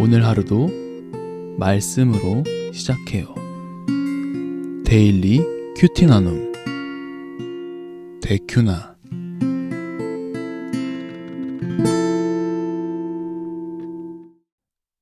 오늘 하루도 말씀으로 시작해요. 데일리 큐티 나눔 데큐나.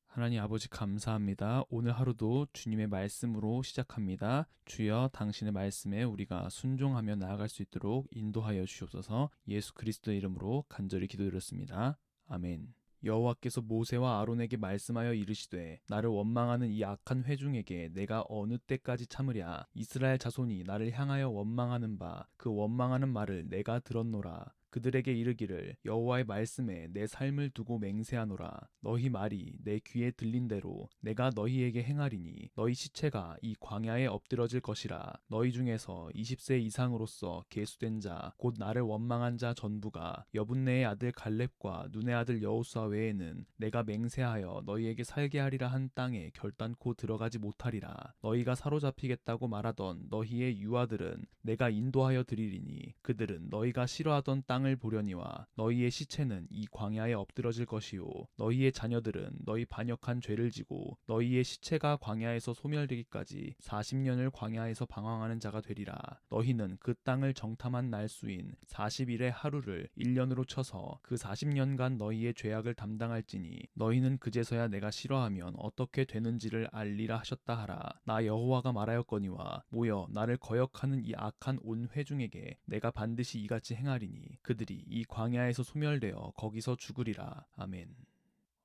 하나님 아버지 감사합니다. 오늘 하루도 주님의 말씀으로 시작합니다. 주여, 당신의 말씀에 우리가 순종하며 나아갈 수 있도록 인도하여 주옵소서. 예수 그리스도의 이름으로 간절히 기도드렸습니다. 아멘. 여호와께서 모세와 아론에게 말씀하여 이르시되, 나를 원망하는 이 악한 회중에게 내가 어느 때까지 참으랴. 이스라엘 자손이 나를 향하여 원망하는 바 그 원망하는 말을 내가 들었노라. 그들에게 이르기를, 여호와의 말씀에 내 삶을 두고 맹세하노라. 너희 말이 내 귀에 들린 대로 내가 너희에게 행하리니 너희 시체가 이 광야에 엎드러질 것이라. 너희 중에서 20세 이상으로서 계수된 자 곧 나를 원망한 자 전부가 여분네의 아들 갈렙과 눈의 아들 여호수아 외에는 내가 맹세하여 너희에게 살게 하리라 한 땅에 결단코 들어가지 못하리라. 너희가 사로잡히겠다고 말하던 너희의 유아들은 내가 인도하여 드리리니 그들은 너희가 싫어하던 땅을 보려니와 너희의 시체는 이 광야에 엎드러질 것이요 너희의 자녀들은 너희 반역한 죄를 지고 너희의 시체가 광야에서 소멸되기까지 40년을 광야에서 방황하는 자가 되리라. 너희는 그 땅을 정탐한 날수인 40일의 하루를 1년으로 쳐서 그 40년간 너희의 죄악을 담당할지니 너희는 그제서야 내가 싫어하면 어떻게 되는지를 알리라 하셨다 하라. 나 여호와가 말하였거니와 모여 나를 거역하는 이 악한 온 회중에게 내가 반드시 이같이 행하리니 그들이 이 광야에서 소멸되어 거기서 죽으리라. 아멘.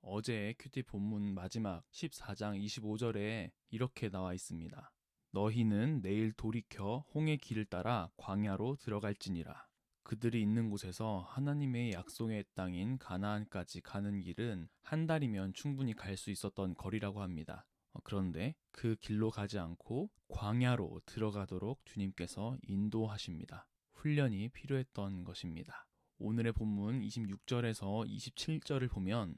어제 큐티 본문 마지막 14장 25절에 이렇게 나와 있습니다. 너희는 내일 돌이켜 홍해 길을 따라 광야로 들어갈지니라. 그들이 있는 곳에서 하나님의 약속의 땅인 가나안까지 가는 길은 한 달이면 충분히 갈 수 있었던 거리라고 합니다. 그런데 그 길로 가지 않고 광야로 들어가도록 주님께서 인도하십니다. 훈련이 필요했던 것입니다. 오늘의 본문 26절에서 27절을 보면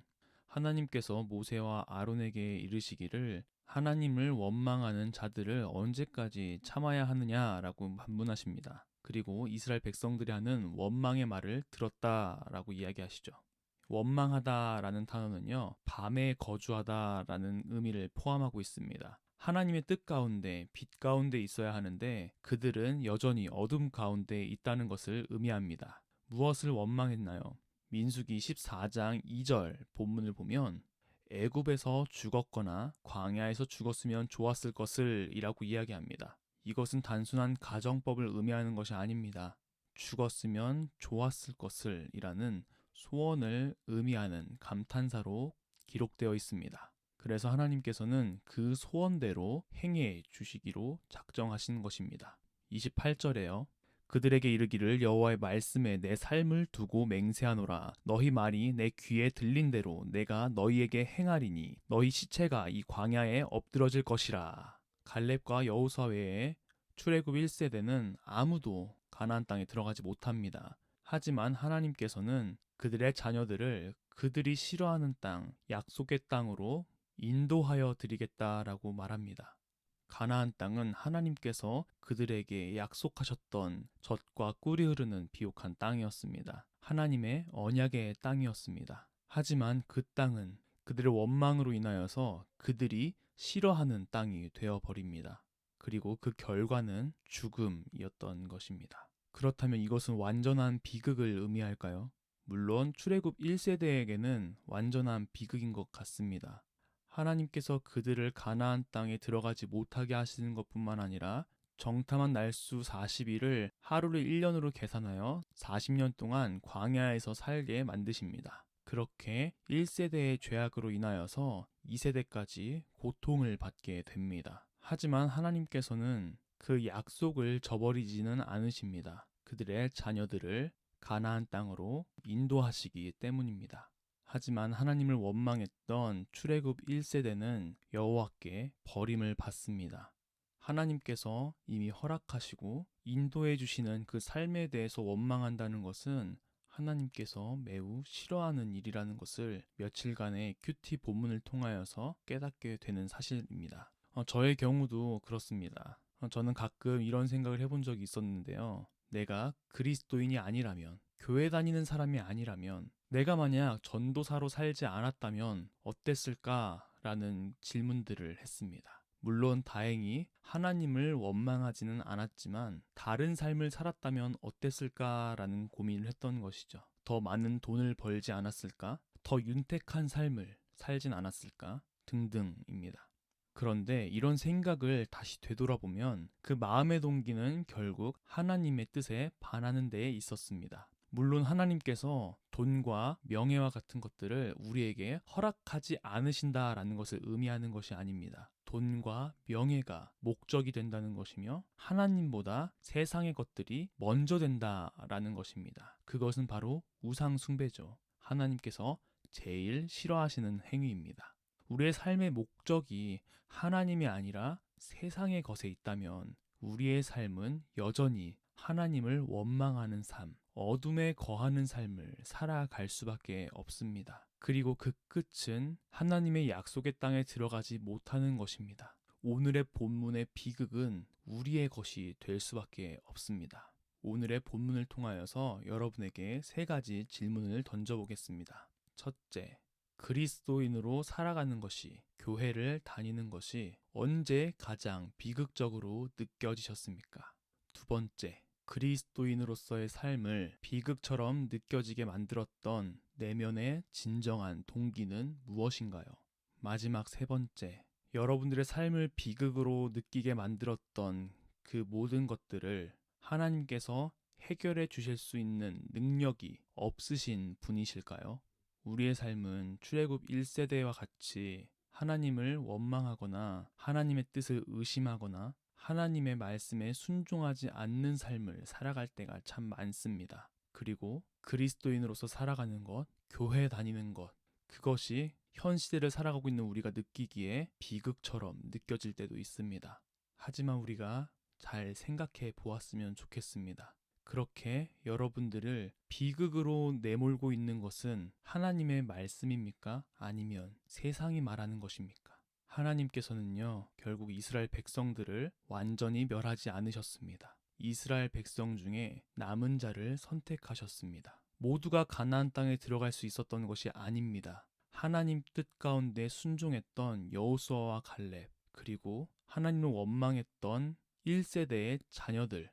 하나님께서 모세와 아론에게 이르시기를, 하나님을 원망하는 자들을 언제까지 참아야 하느냐라고 반문하십니다. 그리고 이스라엘 백성들이 하는 원망의 말을 들었다라고 이야기하시죠. 원망하다라는 단어는요, 밤에 거주하다라는 의미를 포함하고 있습니다. 하나님의 뜻 가운데, 빛 가운데 있어야 하는데 그들은 여전히 어둠 가운데 있다는 것을 의미합니다. 무엇을 원망했나요? 민수기 14장 2절 본문을 보면 애굽에서 죽었거나 광야에서 죽었으면 좋았을 것을 이라고 이야기합니다. 이것은 단순한 가정법을 의미하는 것이 아닙니다. 죽었으면 좋았을 것을 이라는 소원을 의미하는 감탄사로 기록되어 있습니다. 그래서 하나님께서는 그 소원대로 행해 주시기로 작정하신 것입니다. 28절에요. 그들에게 이르기를, 여호와의 말씀에 내 삶을 두고 맹세하노라. 너희 말이 내 귀에 들린 대로 내가 너희에게 행하리니 너희 시체가 이 광야에 엎드러질 것이라. 갈렙과 여호수아 외에 출애굽 1세대는 아무도 가나안 땅에 들어가지 못합니다. 하지만 하나님께서는 그들의 자녀들을 그들이 싫어하는 땅, 약속의 땅으로 인도하여 드리겠다라고 말합니다. 가나안 땅은 하나님께서 그들에게 약속하셨던 젖과 꿀이 흐르는 비옥한 땅이었습니다. 하나님의 언약의 땅이었습니다. 하지만 그 땅은 그들의 원망으로 인하여서 그들이 싫어하는 땅이 되어버립니다. 그리고 그 결과는 죽음이었던 것입니다. 그렇다면 이것은 완전한 비극을 의미할까요? 물론 출애굽 1세대에게는 완전한 비극인 것 같습니다. 하나님께서 그들을 가나안 땅에 들어가지 못하게 하시는 것뿐만 아니라 정탐한 날수 40일을 하루를 1년으로 계산하여 40년 동안 광야에서 살게 만드십니다. 그렇게 1세대의 죄악으로 인하여서 2세대까지 고통을 받게 됩니다. 하지만 하나님께서는 그 약속을 저버리지는 않으십니다. 그들의 자녀들을 가나안 땅으로 인도하시기 때문입니다. 하지만 하나님을 원망했던 출애굽 1세대는 여호와께 버림을 받습니다. 하나님께서 이미 허락하시고 인도해 주시는 그 삶에 대해서 원망한다는 것은 하나님께서 매우 싫어하는 일이라는 것을 며칠간의 큐티 본문을 통하여서 깨닫게 되는 사실입니다. 저의 경우도 그렇습니다. 저는 가끔 이런 생각을 해본 적이 있었는데요. 내가 그리스도인이 아니라면, 교회 다니는 사람이 아니라면, 내가 만약 전도사로 살지 않았다면 어땠을까 라는 질문들을 했습니다. 물론 다행히 하나님을 원망하지는 않았지만 다른 삶을 살았다면 어땠을까라는 고민을 했던 것이죠. 더 많은 돈을 벌지 않았을까? 더 윤택한 삶을 살진 않았을까? 등등입니다. 그런데 이런 생각을 다시 되돌아보면 그 마음의 동기는 결국 하나님의 뜻에 반하는 데에 있었습니다. 물론 하나님께서 돈과 명예와 같은 것들을 우리에게 허락하지 않으신다라는 것을 의미하는 것이 아닙니다. 돈과 명예가 목적이 된다는 것이며 하나님보다 세상의 것들이 먼저 된다라는 것입니다. 그것은 바로 우상 숭배죠. 하나님께서 제일 싫어하시는 행위입니다. 우리의 삶의 목적이 하나님이 아니라 세상의 것에 있다면 우리의 삶은 여전히 하나님을 원망하는 삶, 어둠에 거하는 삶을 살아갈 수밖에 없습니다. 그리고 그 끝은 하나님의 약속의 땅에 들어가지 못하는 것입니다. 오늘의 본문의 비극은 우리의 것이 될 수밖에 없습니다. 오늘의 본문을 통하여서 여러분에게 3가지 질문을 던져보겠습니다. 첫째, 그리스도인으로 살아가는 것이, 교회를 다니는 것이 언제 가장 비극적으로 느껴지셨습니까? 두 번째, 그리스도인으로서의 삶을 비극처럼 느껴지게 만들었던 내면의 진정한 동기는 무엇인가요? 마지막 3번째, 여러분들의 삶을 비극으로 느끼게 만들었던 그 모든 것들을 하나님께서 해결해 주실 수 있는 능력이 없으신 분이실까요? 우리의 삶은 출애굽 1세대와 같이 하나님을 원망하거나 하나님의 뜻을 의심하거나 하나님의 말씀에 순종하지 않는 삶을 살아갈 때가 참 많습니다. 그리고 그리스도인으로서 살아가는 것, 교회 다니는 것, 그것이 현 시대를 살아가고 있는 우리가 느끼기에 비극처럼 느껴질 때도 있습니다. 하지만 우리가 잘 생각해 보았으면 좋겠습니다. 그렇게 여러분들을 비극으로 내몰고 있는 것은 하나님의 말씀입니까? 아니면 세상이 말하는 것입니까? 하나님께서는요, 결국 이스라엘 백성들을 완전히 멸하지 않으셨습니다. 이스라엘 백성 중에 남은 자를 선택하셨습니다. 모두가 가나안 땅에 들어갈 수 있었던 것이 아닙니다. 하나님 뜻 가운데 순종했던 여호수아와 갈렙, 그리고 하나님을 원망했던 1세대의 자녀들,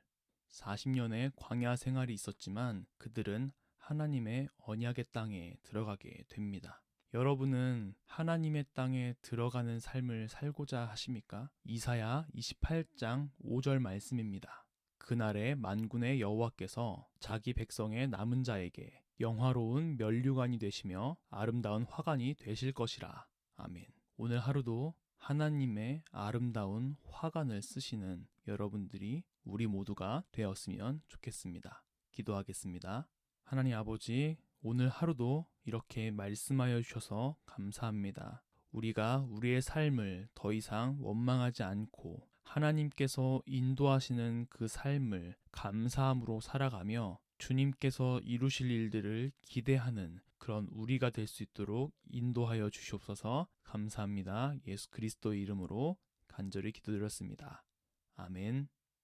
40년의 광야 생활이 있었지만 그들은 하나님의 언약의 땅에 들어가게 됩니다. 여러분은 하나님의 땅에 들어가는 삶을 살고자 하십니까? 이사야 28장 5절 말씀입니다. 그날에 만군의 여호와께서 자기 백성의 남은 자에게 영화로운 면류관이 되시며 아름다운 화관이 되실 것이라. 아멘. 오늘 하루도 하나님의 아름다운 화관을 쓰시는 여러분들이 우리 모두가 되었으면 좋겠습니다. 기도하겠습니다. 하나님 아버지, 오늘 하루도 이렇게 말씀하여 주셔서 감사합니다. 우리가 우리의 삶을 더 이상 원망하지 않고 하나님께서 인도하시는 그 삶을 감사함으로 살아가며 주님께서 이루실 일들을 기대하는 그런 우리가 될 수 있도록 인도하여 주시옵소서. 감사합니다. 예수 그리스도의 이름으로 간절히 기도드렸습니다. 아멘.